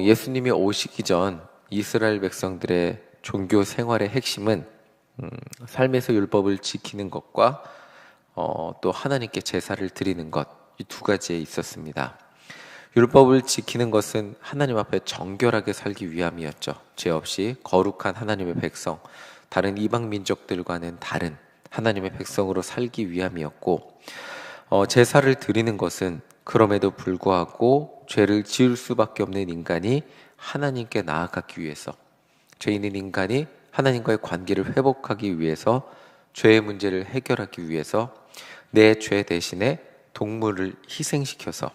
예수님이 오시기 전 이스라엘 백성들의 종교 생활의 핵심은 삶에서 율법을 지키는 것과 또 하나님께 제사를 드리는 것, 이 두 가지에 있었습니다. 율법을 지키는 것은 하나님 앞에 정결하게 살기 위함이었죠. 죄 없이 거룩한 하나님의 백성, 다른 이방 민족들과는 다른 하나님의 백성으로 살기 위함이었고, 제사를 드리는 것은 그럼에도 불구하고 죄를 지을 수밖에 없는 인간이 하나님께 나아가기 위해서, 죄인인 인간이 하나님과의 관계를 회복하기 위해서, 죄의 문제를 해결하기 위해서 내 죄 대신에 동물을 희생시켜서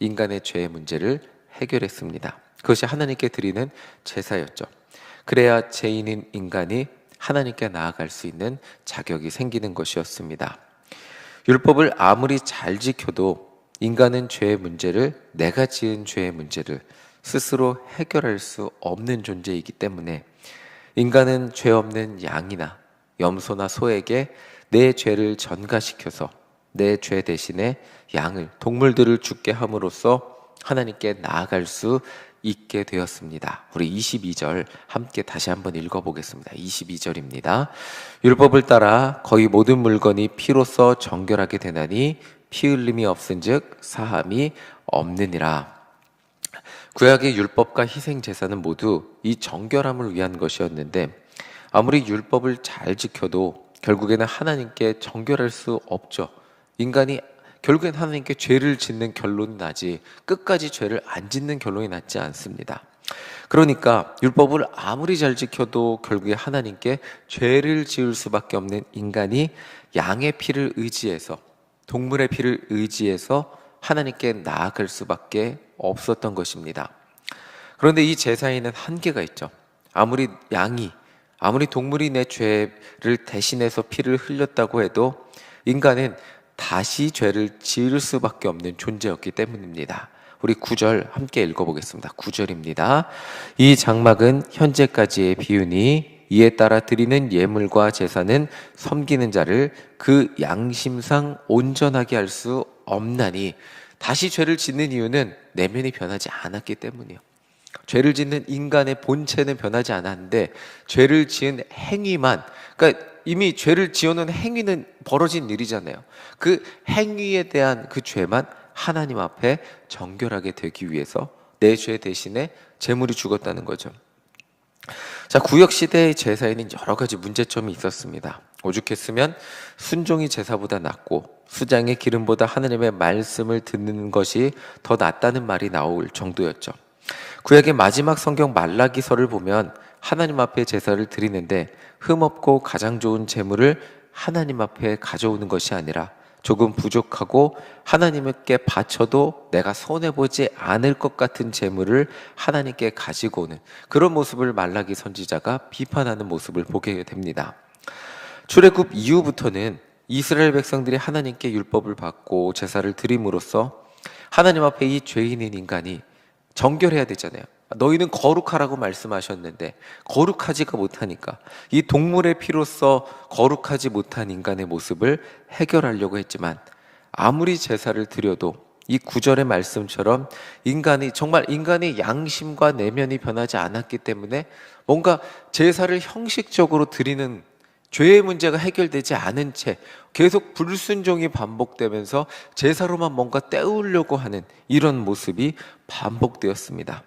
인간의 죄의 문제를 해결했습니다. 그것이 하나님께 드리는 제사였죠. 그래야 죄인인 인간이 하나님께 나아갈 수 있는 자격이 생기는 것이었습니다. 율법을 아무리 잘 지켜도 인간은 죄의 문제를, 내가 지은 죄의 문제를 스스로 해결할 수 없는 존재이기 때문에 인간은 죄 없는 양이나 염소나 소에게 내 죄를 전가시켜서 내 죄 대신에 양을, 동물들을 죽게 함으로써 하나님께 나아갈 수 있게 되었습니다. 우리 22절 함께 다시 한번 읽어보겠습니다. 22절입니다. 율법을 따라 거의 모든 물건이 피로써 정결하게 되나니 피 흘림이 없은즉 사함이 없느니라. 구약의 율법과 희생 제사는 모두 이 정결함을 위한 것이었는데, 아무리 율법을 잘 지켜도 결국에는 하나님께 정결할 수 없죠. 인간이 결국엔 하나님께 죄를 짓는 결론이 나지 끝까지 죄를 안 짓는 결론이 낫지 않습니다. 그러니까 율법을 아무리 잘 지켜도 결국에 하나님께 죄를 지을 수밖에 없는 인간이 양의 피를 의지해서, 동물의 피를 의지해서 하나님께 나아갈 수밖에 없었던 것입니다. 그런데 이 제사에는 한계가 있죠. 아무리 동물이 내 죄를 대신해서 피를 흘렸다고 해도 인간은 다시 죄를 지을 수밖에 없는 존재였기 때문입니다. 우리 9절 함께 읽어보겠습니다. 9절입니다. 이 장막은 현재까지의 비유니 이에 따라 드리는 예물과 제사는 섬기는 자를 그 양심상 온전하게 할 수 없나니, 다시 죄를 짓는 이유는 내면이 변하지 않았기 때문이에요. 죄를 짓는 인간의 본체는 변하지 않았는데 죄를 지은 행위만, 그러니까 이미 죄를 지어놓은 행위는 벌어진 일이잖아요. 그 행위에 대한 그 죄만 하나님 앞에 정결하게 되기 위해서 내 죄 대신에 제물이 죽었다는 거죠. 자, 구역시대의 제사에는 여러 가지 문제점이 있었습니다. 오죽했으면 순종이 제사보다 낫고 수장의 기름보다 하나님의 말씀을 듣는 것이 더 낫다는 말이 나올 정도였죠. 구약의 마지막 성경 말라기서를 보면 하나님 앞에 제사를 드리는데 흠없고 가장 좋은 제물을 하나님 앞에 가져오는 것이 아니라 조금 부족하고 하나님께 바쳐도 내가 손해보지 않을 것 같은 제물을 하나님께 가지고 오는 그런 모습을 말라기 선지자가 비판하는 모습을 보게 됩니다. 출애굽 이후부터는 이스라엘 백성들이 하나님께 율법을 받고 제사를 드림으로써 하나님 앞에 이 죄인인 인간이 정결해야 되잖아요. 너희는 거룩하라고 말씀하셨는데 거룩하지가 못하니까 이 동물의 피로써 거룩하지 못한 인간의 모습을 해결하려고 했지만, 아무리 제사를 드려도 이 9절의 말씀처럼 인간이 양심과 내면이 변하지 않았기 때문에 뭔가 제사를 형식적으로 드리는 죄의 문제가 해결되지 않은 채 계속 불순종이 반복되면서 제사로만 뭔가 때우려고 하는 이런 모습이 반복되었습니다.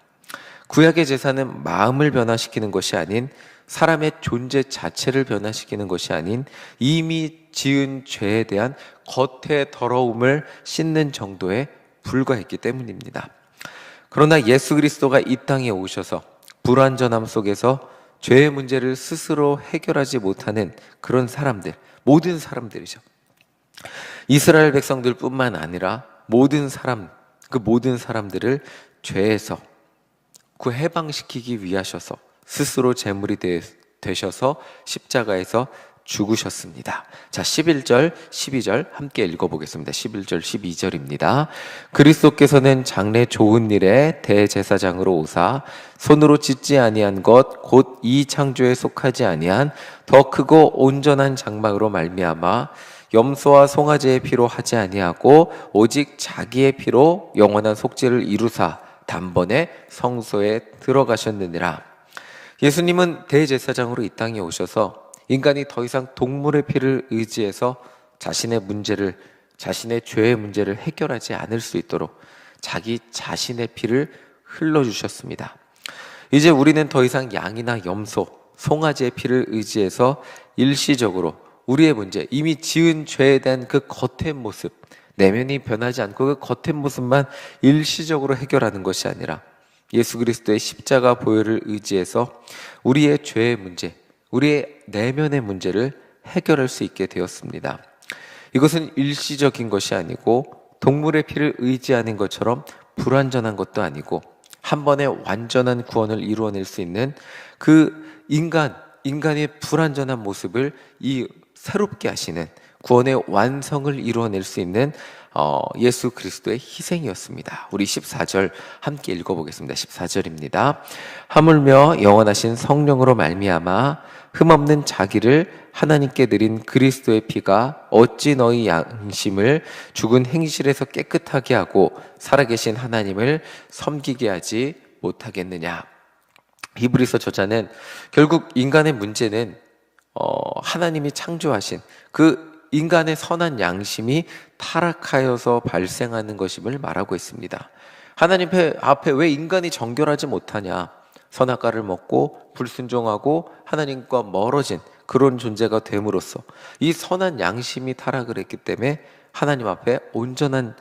구약의 제사는 마음을 변화시키는 것이 아닌, 사람의 존재 자체를 변화시키는 것이 아닌 이미 지은 죄에 대한 겉의 더러움을 씻는 정도에 불과했기 때문입니다. 그러나 예수 그리스도가 이 땅에 오셔서 불완전함 속에서 죄의 문제를 스스로 해결하지 못하는 그런 사람들, 모든 사람들이죠. 이스라엘 백성들뿐만 아니라 모든 사람들을 죄에서 해방시키기 위하셔서 스스로 제물이 되셔서 십자가에서 죽으셨습니다. 자, 11절, 12절 함께 읽어보겠습니다. 11절, 12절입니다. 그리스도께서는 장래 좋은 일에 대제사장으로 오사 손으로 짓지 아니한 것 곧 이 창조에 속하지 아니한 더 크고 온전한 장막으로 말미암아 염소와 송아지의 피로 하지 아니하고 오직 자기의 피로 영원한 속죄를 이루사 단번에 성소에 들어가셨느니라. 예수님은 대제사장으로 이 땅에 오셔서 인간이 더 이상 동물의 피를 의지해서 자신의 죄의 문제를 해결하지 않을 수 있도록 자기 자신의 피를 흘러주셨습니다. 이제 우리는 더 이상 양이나 염소, 송아지의 피를 의지해서 일시적으로 우리의 문제, 이미 지은 죄에 대한 그 겉의 모습, 내면이 변하지 않고 그 겉의 모습만 일시적으로 해결하는 것이 아니라 예수 그리스도의 십자가 보혈을 의지해서 우리의 죄의 문제, 우리의 내면의 문제를 해결할 수 있게 되었습니다. 이것은 일시적인 것이 아니고 동물의 피를 의지하는 것처럼 불완전한 것도 아니고 한 번에 완전한 구원을 이루어낼 수 있는 그 인간의 불완전한 모습을 새롭게 하시는 구원의 완성을 이루어낼 수 있는 예수 그리스도의 희생이었습니다. 우리 14절 함께 읽어보겠습니다. 14절입니다. 하물며 영원하신 성령으로 말미암아 흠없는 자기를 하나님께 드린 그리스도의 피가 어찌 너희 양심을 죽은 행실에서 깨끗하게 하고 살아계신 하나님을 섬기게 하지 못하겠느냐. 히브리서 저자는 결국 인간의 문제는 하나님이 창조하신 그 인간의 선한 양심이 타락하여서 발생하는 것임을 말하고 있습니다. 하나님 앞에 왜 인간이 정결하지 못하냐? 선악과를 먹고 불순종하고 하나님과 멀어진 그런 존재가 됨으로써 이 선한 양심이 타락을 했기 때문에 하나님 앞에 온전한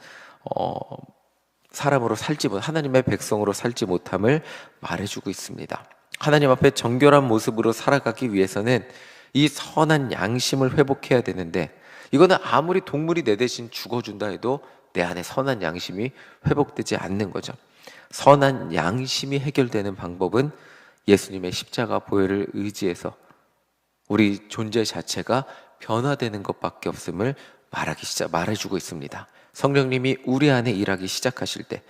사람으로 하나님의 백성으로 살지 못함을 말해주고 있습니다. 하나님 앞에 정결한 모습으로 살아가기 위해서는 이 선한 양심을 회복해야 되는데, 이거는 아무리 동물이 내 대신 죽어준다 해도 내 안에 선한 양심이 회복되지 않는 거죠. 선한 양심이 해결되는 방법은 예수님의 십자가 보혈을 의지해서 우리 존재 자체가 변화되는 것밖에 없음을 말해주고 있습니다. 성령님이 우리 안에 일하기 시작하실 때,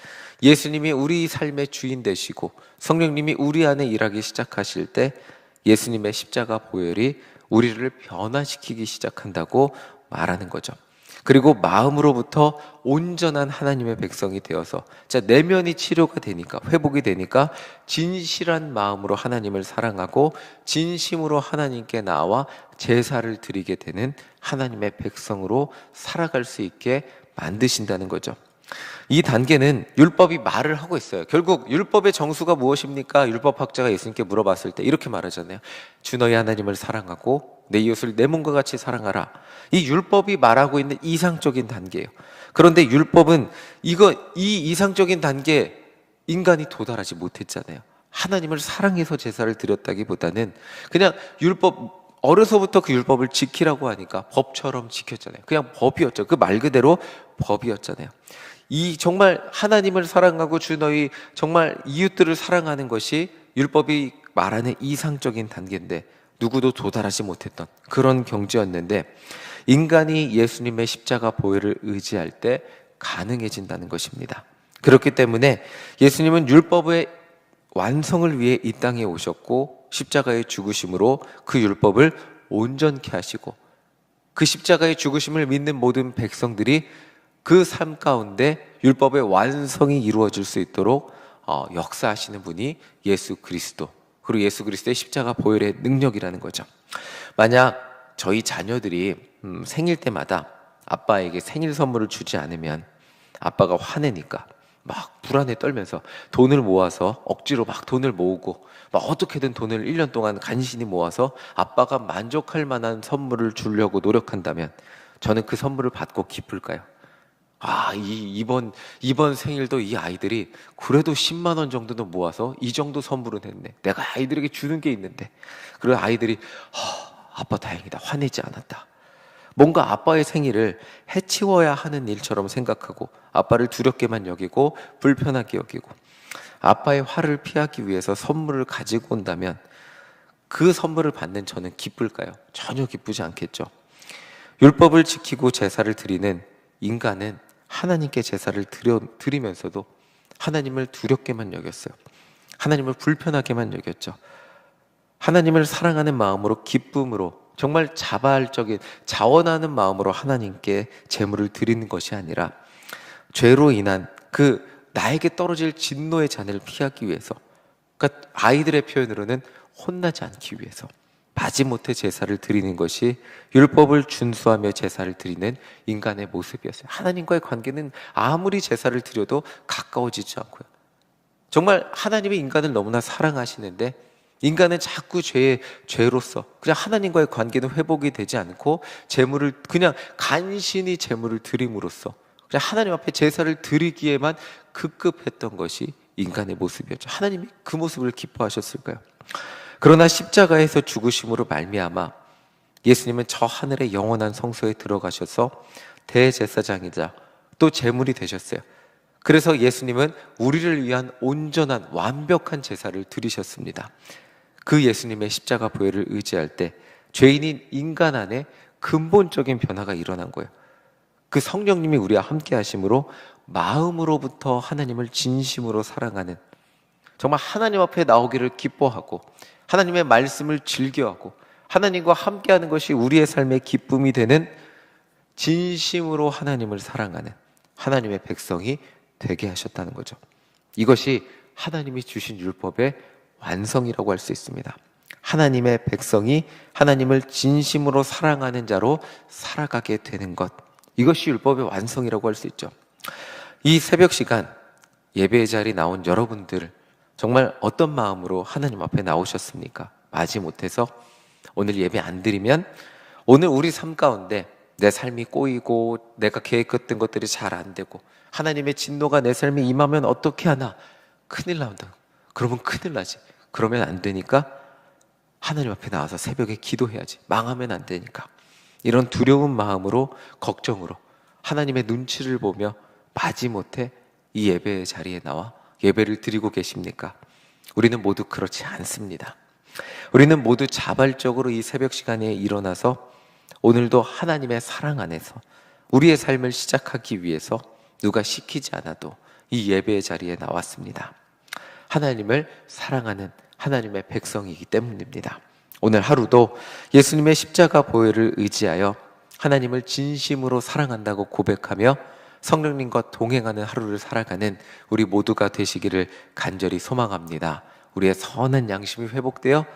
예수님이 우리 삶의 주인 되시고 성령님이 우리 안에 일하기 시작하실 때 예수님의 십자가 보혈이 우리를 변화시키기 시작한다고 말하는 거죠. 그리고 마음으로부터 온전한 하나님의 백성이 되어서 내면이 치료가 되니까, 회복이 되니까 진실한 마음으로 하나님을 사랑하고 진심으로 하나님께 나와 제사를 드리게 되는 하나님의 백성으로 살아갈 수 있게 만드신다는 거죠. 이 단계는 율법이 말을 하고 있어요. 결국 율법의 정수가 무엇입니까? 율법학자가 예수님께 물어봤을 때 이렇게 말하잖아요. 주 너희 하나님을 사랑하고 내 이웃을 내 몸과 같이 사랑하라. 이 율법이 말하고 있는 이상적인 단계예요. 그런데 율법은 이 이상적인 단계에 인간이 도달하지 못했잖아요. 하나님을 사랑해서 제사를 드렸다기보다는 그냥 어려서부터 그 율법을 지키라고 하니까 법처럼 지켰잖아요. 그냥 법이었죠. 그 말 그대로 법이었잖아요. 정말 하나님을 사랑하고 주 너희 정말 이웃들을 사랑하는 것이 율법이 말하는 이상적인 단계인데 누구도 도달하지 못했던 그런 경지였는데, 인간이 예수님의 십자가 보혈을 의지할 때 가능해진다는 것입니다. 그렇기 때문에 예수님은 율법의 완성을 위해 이 땅에 오셨고 십자가의 죽으심으로 그 율법을 온전케 하시고 그 십자가의 죽으심을 믿는 모든 백성들이 그 삶 가운데 율법의 완성이 이루어질 수 있도록 역사하시는 분이 예수 그리스도, 그리고 예수 그리스도의 십자가 보혈의 능력이라는 거죠. 만약 저희 자녀들이 생일 때마다 아빠에게 생일 선물을 주지 않으면 아빠가 화내니까 막 불안에 떨면서 돈을 모아서 억지로 막 돈을 모으고 막 어떻게든 돈을 1년 동안 간신히 모아서 아빠가 만족할 만한 선물을 주려고 노력한다면 저는 그 선물을 받고 기쁠까요? 이번 생일도 이 아이들이 그래도 10만 원 정도는 모아서 이 정도 선물은 했네. 내가 아이들에게 주는 게 있는데. 그리고 아이들이 아빠 다행이다. 화내지 않았다. 뭔가 아빠의 생일을 해치워야 하는 일처럼 생각하고 아빠를 두렵게만 여기고 불편하게 여기고 아빠의 화를 피하기 위해서 선물을 가지고 온다면 그 선물을 받는 저는 기쁠까요? 전혀 기쁘지 않겠죠. 율법을 지키고 제사를 드리는 인간은 하나님께 제사를 드리면서도 하나님을 두렵게만 여겼어요. 하나님을 불편하게만 여겼죠. 하나님을 사랑하는 마음으로, 기쁨으로, 정말 자원하는 마음으로 하나님께 제물을 드리는 것이 아니라 죄로 인한 그 나에게 떨어질 진노의 잔을 피하기 위해서, 그러니까 아이들의 표현으로는 혼나지 않기 위해서 마지못해 제사를 드리는 것이 율법을 준수하며 제사를 드리는 인간의 모습이었어요. 하나님과의 관계는 아무리 제사를 드려도 가까워지지 않고요. 정말 하나님이 인간을 너무나 사랑하시는데 인간은 자꾸 죄로서 그냥 하나님과의 관계는 회복이 되지 않고 제물을 그냥 간신히 제물을 드림으로써 그냥 하나님 앞에 제사를 드리기에만 급급했던 것이 인간의 모습이었죠. 하나님이 그 모습을 기뻐하셨을까요? 그러나 십자가에서 죽으심으로 말미암아 예수님은 저 하늘의 영원한 성소에 들어가셔서 대제사장이자 또 제물이 되셨어요. 그래서 예수님은 우리를 위한 온전한 완벽한 제사를 드리셨습니다. 그 예수님의 십자가 보혈을 의지할 때 죄인인 인간 안에 근본적인 변화가 일어난 거예요. 그 성령님이 우리와 함께 하심으로 마음으로부터 하나님을 진심으로 사랑하는, 정말 하나님 앞에 나오기를 기뻐하고 하나님의 말씀을 즐겨하고 하나님과 함께하는 것이 우리의 삶의 기쁨이 되는 진심으로 하나님을 사랑하는 하나님의 백성이 되게 하셨다는 거죠. 이것이 하나님이 주신 율법의 완성이라고 할 수 있습니다. 하나님의 백성이 하나님을 진심으로 사랑하는 자로 살아가게 되는 것, 이것이 율법의 완성이라고 할 수 있죠. 이 새벽 시간 예배의 자리에 나온 여러분들, 정말 어떤 마음으로 하나님 앞에 나오셨습니까? 마지못해서 오늘 예배 안 드리면 오늘 우리 삶 가운데 내 삶이 꼬이고 내가 계획했던 것들이 잘 안 되고 하나님의 진노가 내 삶에 임하면 어떻게 하나? 큰일 난다. 그러면 큰일 나지. 그러면 안 되니까 하나님 앞에 나와서 새벽에 기도해야지. 망하면 안 되니까. 이런 두려운 마음으로, 걱정으로 하나님의 눈치를 보며 마지못해 이 예배의 자리에 나와 예배를 드리고 계십니까? 우리는 모두 그렇지 않습니다. 우리는 모두 자발적으로 이 새벽 시간에 일어나서 오늘도 하나님의 사랑 안에서 우리의 삶을 시작하기 위해서 누가 시키지 않아도 이 예배의 자리에 나왔습니다. 하나님을 사랑하는 하나님의 백성이기 때문입니다. 오늘 하루도 예수님의 십자가 보혈을 의지하여 하나님을 진심으로 사랑한다고 고백하며 성령님과 동행하는 하루를 살아가는 우리 모두가 되시기를 간절히 소망합니다. 우리의 선한 양심이 회복되어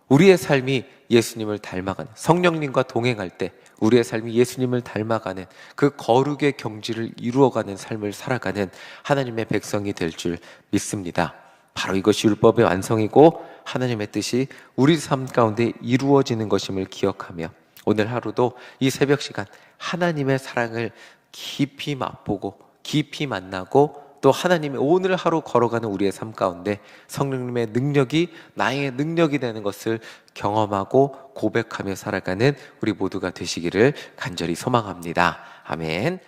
우리의 삶이 예수님을 닮아가는, 성령님과 동행할 때 우리의 삶이 예수님을 닮아가는 그 거룩의 경지를 이루어가는 삶을 살아가는 하나님의 백성이 될 줄 믿습니다. 바로 이것이 율법의 완성이고 하나님의 뜻이 우리 삶 가운데 이루어지는 것임을 기억하며 오늘 하루도 이 새벽 시간 하나님의 사랑을 깊이 맛보고 깊이 만나고 또 하나님의 오늘 하루 걸어가는 우리의 삶 가운데 성령님의 능력이 나의 능력이 되는 것을 경험하고 고백하며 살아가는 우리 모두가 되시기를 간절히 소망합니다. 아멘.